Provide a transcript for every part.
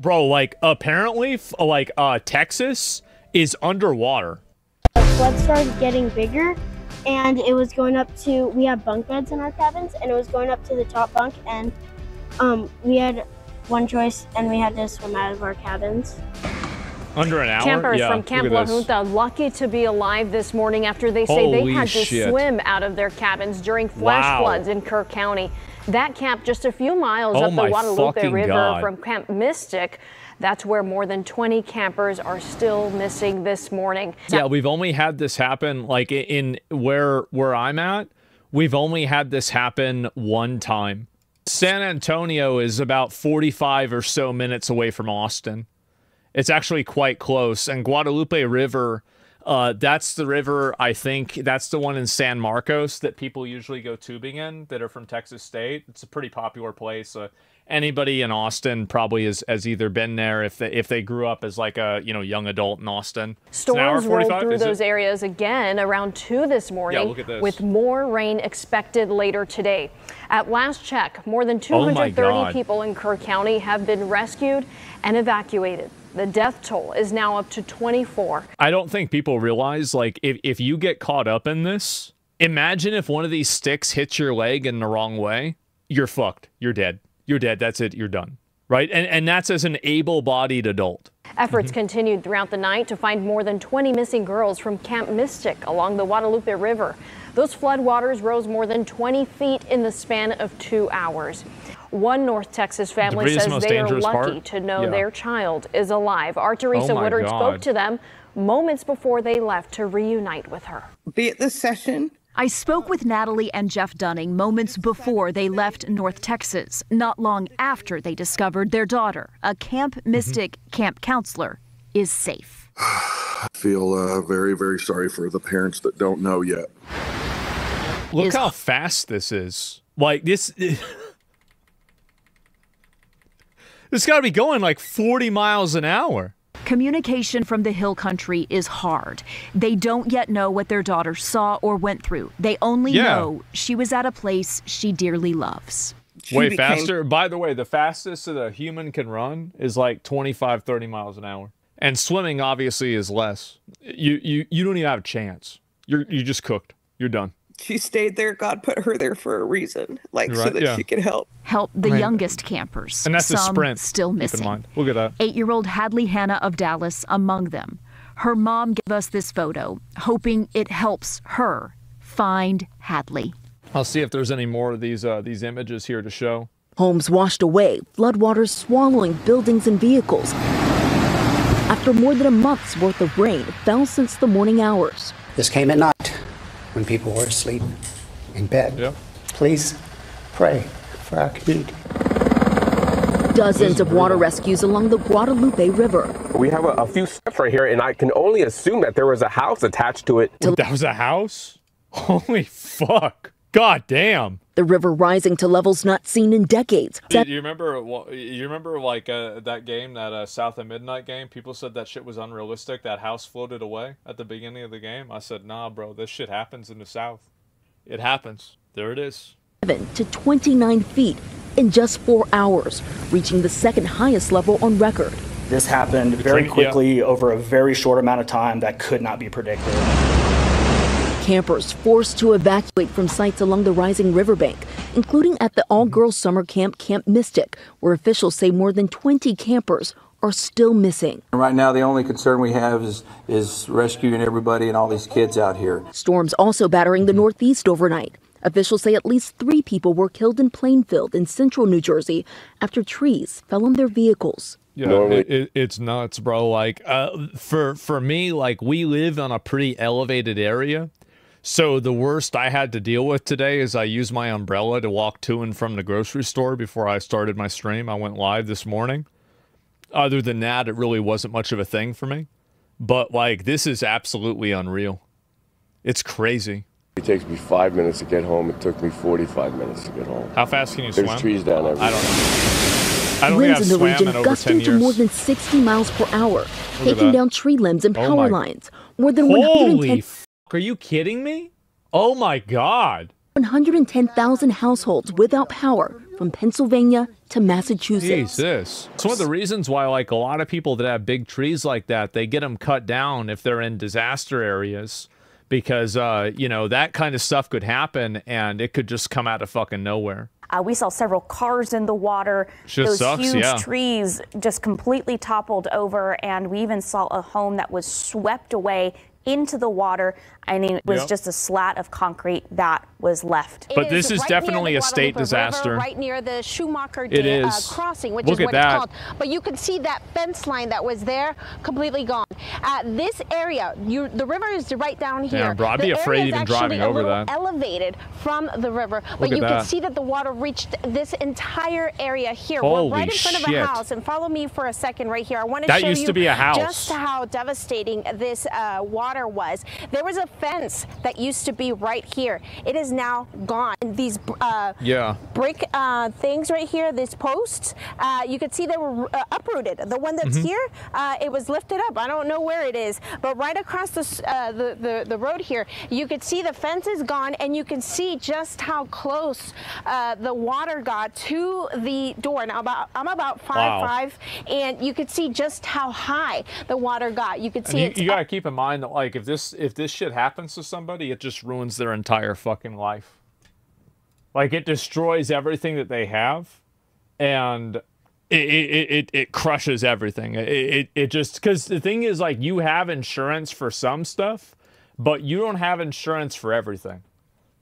Bro, like, apparently, Texas is underwater. The flood started getting bigger, and it was going up to, we have bunk beds in our cabins, and it was going up to the top bunk, and we had one choice, and we had to swim out of our cabins. Under an hour? Campers from Camp La Junta lucky to be alive this morning after they say they had to swim out of their cabins during flash floods in Kerr County. That camp just a few miles up the Guadalupe River from Camp Mystic. That's where more than 20 campers are still missing this morning. Yeah, we've only had this happen, like, in where I'm at, we've only had this happen one time. San Antonio is about 45 or so minutes away from Austin. It's actually quite close. And Guadalupe River, that's the river, I think, that's the one in San Marcos that people usually go tubing in that are from Texas State. It's a pretty popular place. Anybody in Austin probably has either been there if they grew up as like a young adult in Austin. Storms rolled through those areas again around 2 this morning, look at this, with more rain expected later today. At last check, more than 230 people in Kerr County have been rescued and evacuated. The death toll is now up to 24. I don't think people realize, like, if you get caught up in this, imagine if one of these sticks hits your leg in the wrong way. You're fucked. You're dead. You're dead. That's it. You're done. Right? And that's as an able-bodied adult. Efforts continued throughout the night to find more than 20 missing girls from Camp Mystic along the Guadalupe River. Those floodwaters rose more than 20 feet in the span of 2 hours. One North Texas family says they are lucky to know their child is alive. Our Teresa Woodard spoke to them moments before they left to reunite with her. Be at this session. I spoke with Natalie and Jeff Dunning moments before they left North Texas, not long after they discovered their daughter, a Camp Mystic camp counselor, is safe. I feel very, very sorry for the parents that don't know yet. Look how fast this is. Like, this got to be going like 40 miles an hour. Communication from the hill country is hard. They don't yet know what their daughter saw or went through. They only know she was at a place she dearly loves. Way faster. By the way, the fastest that a human can run is like 25, 30 miles an hour. And swimming obviously is less. You don't even have a chance. You just cooked. You're done. She stayed there. God put her there for a reason, like so that she could help the youngest campers. And that's some a sprint. Still missing. Keep in mind. Look at that. 8-year-old Hadley Hannah of Dallas among them. Her mom gave us this photo, hoping it helps her find Hadley. I'll see if there's any more of these images here to show. Homes washed away, floodwaters swallowing buildings and vehicles. After more than a month's worth of rain fell since the morning hours. This came at night, when people were asleep in bed. Yep. Please pray for our community. Dozens of water rescues along the Guadalupe River. We have a few steps right here, and I can only assume that there was a house attached to it. That was a house? Holy fuck. God damn. The river rising to levels not seen in decades. You remember like that game, that South of Midnight game? People said that shit was unrealistic. That house floated away at the beginning of the game. I said, nah, bro, this shit happens in the South. It happens. There it is. 7 to 29 feet in just 4 hours, reaching the second highest level on record. This happened very quickly over a very short amount of time that could not be predicted. Campers forced to evacuate from sites along the rising riverbank, including at the all-girls summer camp, Camp Mystic, where officials say more than 20 campers are still missing. Right now, the only concern we have is rescuing everybody and all these kids out here. Storms also battering the Northeast overnight. Officials say at least 3 people were killed in Plainfield in central New Jersey after trees fell on their vehicles. Yeah, it's nuts, bro. Like, for me, like, we live on a pretty elevated area. So the worst I had to deal with today is I used my umbrella to walk to and from the grocery store before I started my stream. I went live this morning. Other than that, it really wasn't much of a thing for me. But, like, this is absolutely unreal. It's crazy. It takes me 5 minutes to get home. It took me 45 minutes to get home. How fast can you swim? There's trees down everywhere. I don't know. I don't Winds think I've in the region swam in over 10 gusting years. to more than 60 miles per hour, taking down tree limbs and power lines. More than Holy f***, are you kidding me? Oh my God. 110,000 households without power from Pennsylvania to Massachusetts. Jesus. It's one of the reasons why, like, a lot of people that have big trees like that, they get them cut down if they're in disaster areas. Because, you know, that kind of stuff could happen and it could just come out of fucking nowhere. We saw several cars in the water. Just sucks, huge yeah. trees just completely toppled over. And we even saw a home that was swept away into the water. I mean, it was just a slat of concrete that was left. But this is definitely a state disaster. Right near the Schumacher crossing, which Look is at what that. it's called. But you can see that fence line that was there completely gone. This area, the river is right down here. Damn, bro, I'd be afraid even driving over that. Elevated from the river, but you can see that the water reached this entire area here. Holy We're right in front of a shit. house, and follow me for a second right here. I want to That show used you to be a house. just how devastating this water was. There was a fence that used to be right here. It is now gone. These brick things right here, these posts, you could see they were uprooted. The one that's here, it was lifted up. I don't know where it is, but right across the road here, you could see the fence is gone, and you can see just how close the water got to the door. Now, I'm about 5'5", and you could see just how high the water got. You could see you gotta keep in mind that, like, if this shit happens to somebody, it just ruins their entire fucking life. Like, it destroys everything that they have, and it crushes everything. It just, because the thing is, like, you have insurance for some stuff, but you don't have insurance for everything.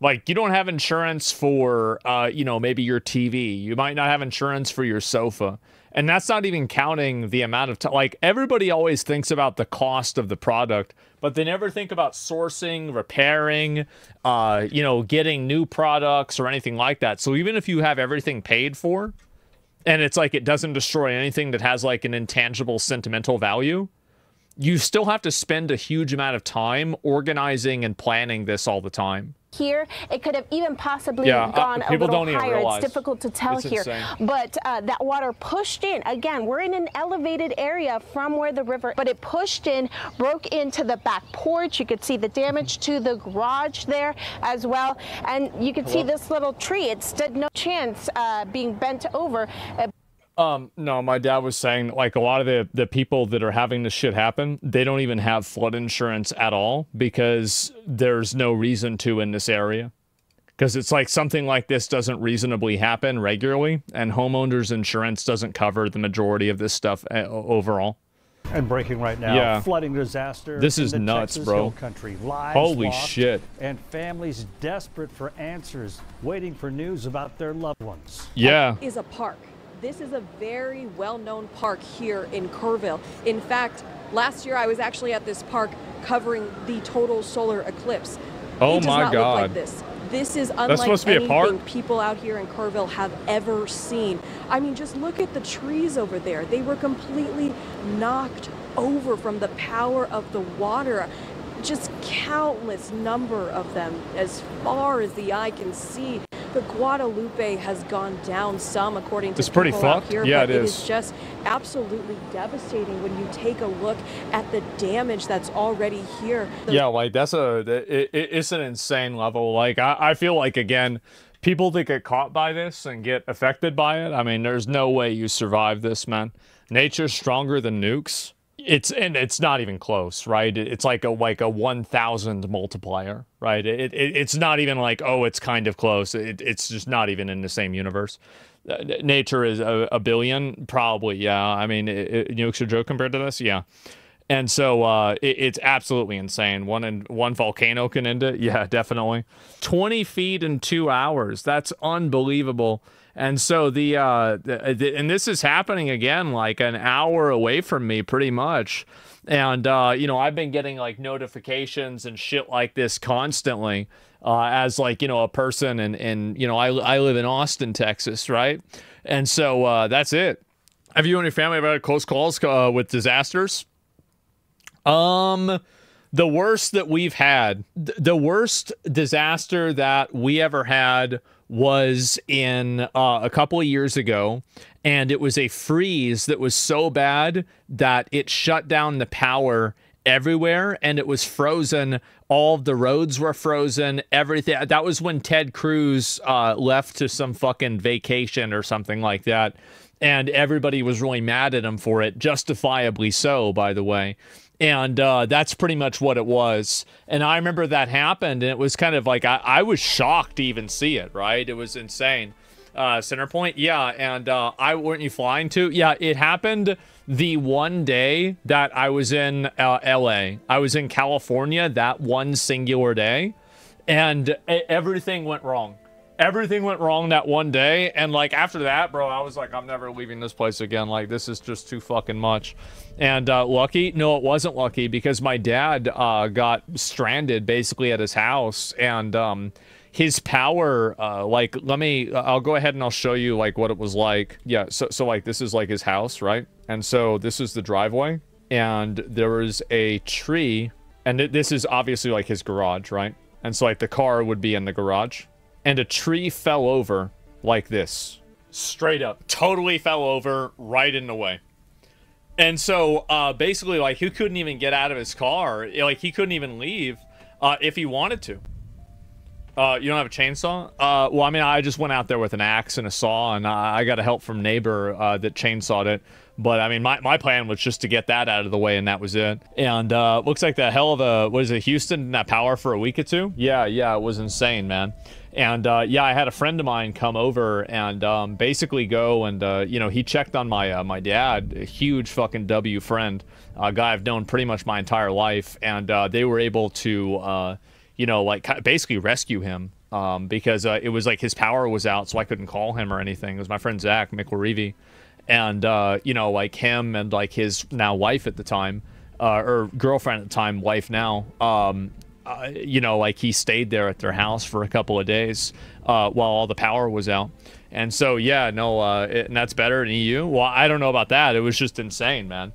Like, you don't have insurance for, you know, maybe your TV. You might not have insurance for your sofa. And that's not even counting the amount of time. Like, everybody always thinks about the cost of the product, but they never think about sourcing, repairing, you know, getting new products or anything like that. So even if you have everything paid for, and it's like it doesn't destroy anything that has, like, an intangible sentimental value, you still have to spend a huge amount of time organizing and planning this all the time. Here, it could have even possibly gone a little higher. It's difficult to tell here. But that water pushed in. Again, we're in an elevated area from where the river, but it pushed in, broke into the back porch. You could see the damage to the garage there as well. And you could see this little tree. It stood no chance being bent over. No, my dad was saying, like, a lot of the people that are having this shit happen, they don't even have flood insurance at all because there's no reason to in this area. Because it's like something like this doesn't reasonably happen regularly, and homeowners insurance doesn't cover the majority of this stuff overall. And breaking right now, flooding disaster. This is in the nuts, Texas bro. Hill Country. Lives Holy lost, shit. And families desperate for answers, waiting for news about their loved ones. Yeah. Is a park. This is a very well-known park here in Kerrville. In fact, last year I was actually at this park covering the total solar eclipse. Oh it does my not God. look like this. This is unlike That's supposed to be a park? anything people out here in Kerrville have ever seen. I mean, just look at the trees over there. They were completely knocked over from the power of the water. Just countless number of them as far as the eye can see. The Guadalupe has gone down some, according to people out here. Yeah, but it is. It is just absolutely devastating when you take a look at the damage that's already here. Yeah, like, that's it's an insane level. Like, I feel like, again, people that get caught by this and get affected by it, I mean, there's no way you survive this, man. Nature's stronger than nukes. It's not even close, right? It's like a 1,000 multiplier, right? It's not even like, oh, it's kind of close. It's just not even in the same universe. Nature is a billion, probably, yeah. I mean, nukes are a joke compared to this, yeah. And so it's absolutely insane. One volcano can end it, yeah, definitely. 20 feet in 2 hours. That's unbelievable. And so and this is happening again, like an hour away from me, pretty much. And you know, I've been getting, like, notifications and shit like this constantly, as, like, you know, a person, and you know, I live in Austin, Texas, right? And so that's it. Have you and your family ever had close calls with disasters? The worst that we've had, the worst disaster that we ever had was in a couple of years ago, and it was a freeze that was so bad that it shut down the power everywhere, and it was frozen. All of the roads were frozen, everything. That was when Ted Cruz left to some fucking vacation or something like that, and everybody was really mad at him for it, justifiably so, by the way. And that's pretty much what it was. And I remember that happened, and it was kind of like, I was shocked to even see it, right? It was insane. Center Point, yeah, and weren't you flying to? Yeah, it happened the one day that I was in LA. I was in California that one singular day, and everything went wrong. Everything went wrong that one day, and like after that, bro, I was like, I'm never leaving this place again. Like, this is just too fucking much. And lucky? No, it wasn't lucky, because my dad got stranded basically at his house, and his power, like, I'll go ahead and I'll show you like what it was like. Yeah, so like this is like his house, right? And so this is the driveway, and there was a tree, and this is obviously like his garage, right? And so like the car would be in the garage, and a tree fell over like this, straight up, totally fell over right in the way. And so basically, like, he couldn't even get out of his car. Like, he couldn't even leave if he wanted to. You don't have a chainsaw? Well, I mean, I just went out there with an axe and a saw, and I got a help from neighbor that chainsawed it. But, I mean, my plan was just to get that out of the way, and that was it. And looks like the hell of a, what is it, Houston didn't have power for a week or two? Yeah, it was insane, man. And, yeah, I had a friend of mine come over and basically go and, you know, he checked on my dad, a huge fucking W friend, a guy I've known pretty much my entire life. And they were able to, you know, like, basically rescue him because it was like his power was out, so I couldn't call him or anything. It was my friend Zach McLareevy. And, you know, like him and like his now wife at the time, or girlfriend at the time, wife now, you know, like he stayed there at their house for a couple of days while all the power was out. And so, yeah, no, and that's better in EU. Well, I don't know about that. It was just insane, man.